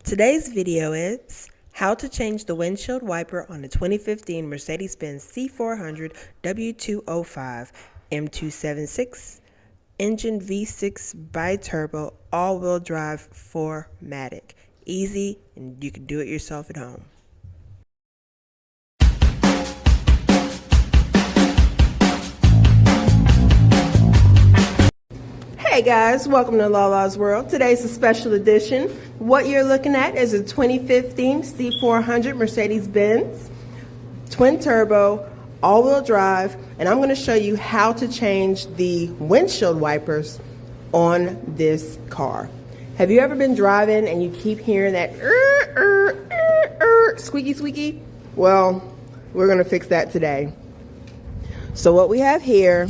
Today's video is how to change the windshield wiper on the 2015 Mercedes Benz C400 W205 M276 engine V6 Bi-Turbo all-wheel drive 4MATIC. Easy, and you can do it yourself at home. Hey guys, welcome to Lala's World. Today's a special edition. What you're looking at is a 2015 C400 Mercedes Benz twin turbo all-wheel drive, and I'm going to show you how to change the windshield wipers on this car. Have you ever been driving and you keep hearing that squeaky squeaky? Well, we're going to fix that today. So what we have here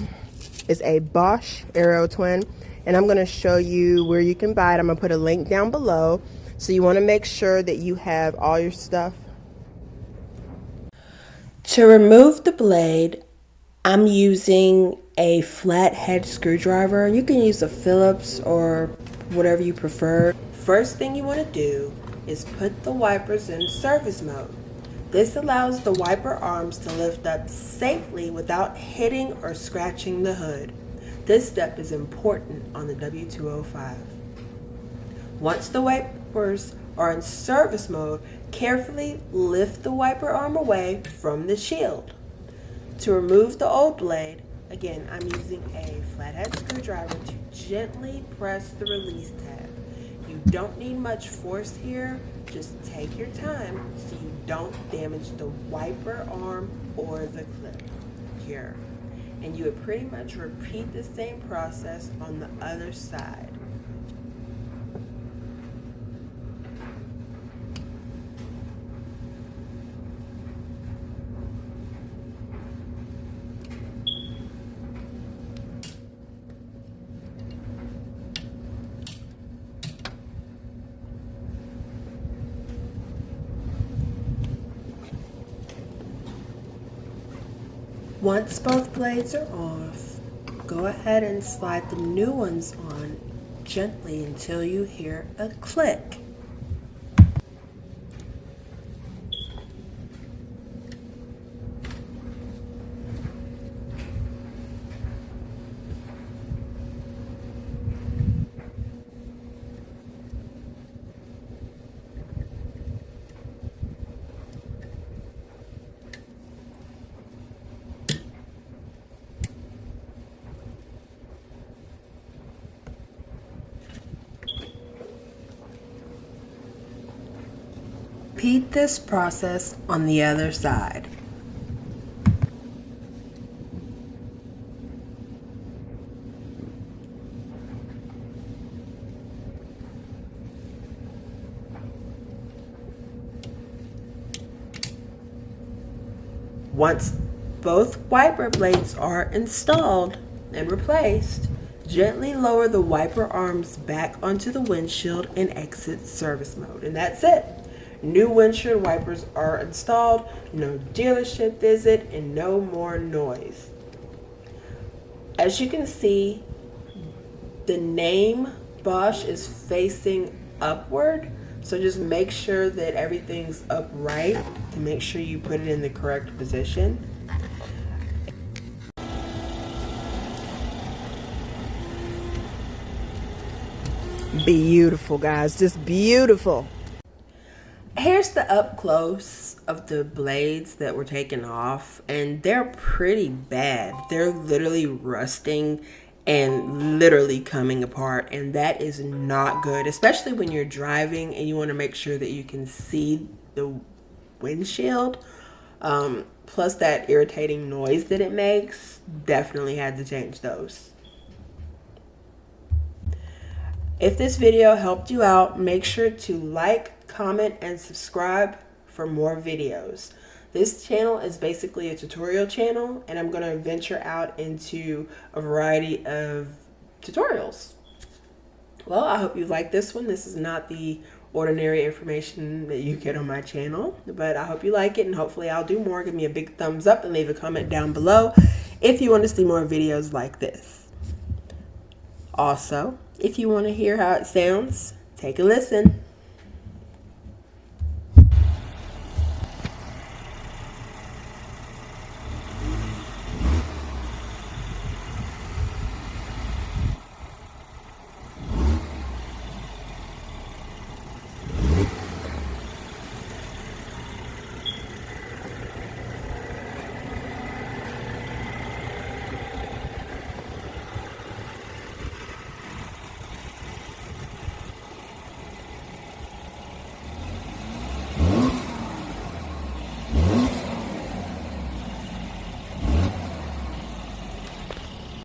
is a Bosch Aero Twin, and I'm going to show you where you can buy it. I'm going to put a link down below. So you want to make sure that you have all your stuff. To remove the blade, I'm using a flathead screwdriver. You can use a Phillips or whatever you prefer. First thing you want to do is put the wipers in service mode. This allows the wiper arms to lift up safely without hitting or scratching the hood. This step is important on the W205. Once the wipers are in service mode, carefully lift the wiper arm away from the shield. To remove the old blade, again, I'm using a flathead screwdriver to gently press the release tab. You don't need much force here, just take your time so you don't damage the wiper arm or the clip here. And you would pretty much repeat the same process on the other side. Once both blades are off, go ahead and slide the new ones on gently until you hear a click. Repeat this process on the other side. Once both wiper blades are installed and replaced, gently lower the wiper arms back onto the windshield and exit service mode. And that's it. New windshield wipers are installed, no dealership visit, and no more noise. As you can see, the name Bosch is facing upward, so just make sure that everything's upright to make sure you put it in the correct position. Beautiful, guys, just beautiful. Here's the up close of the blades that were taken off, and they're pretty bad. They're literally rusting and literally coming apart, and that is not good, especially when you're driving and you want to make sure that you can see the windshield. Plus that irritating noise that it makes, definitely had to change those. If this video helped you out, make sure to like, comment, and subscribe for more videos. This channel is basically a tutorial channel, and I'm going to venture out into a variety of tutorials. Well, I hope you like this one. This is not the ordinary information that you get on my channel, but I hope you like it, and hopefully I'll do more. Give me a big thumbs up and leave a comment down below if you want to see more videos like this. Also, if you want to hear how it sounds, take a listen.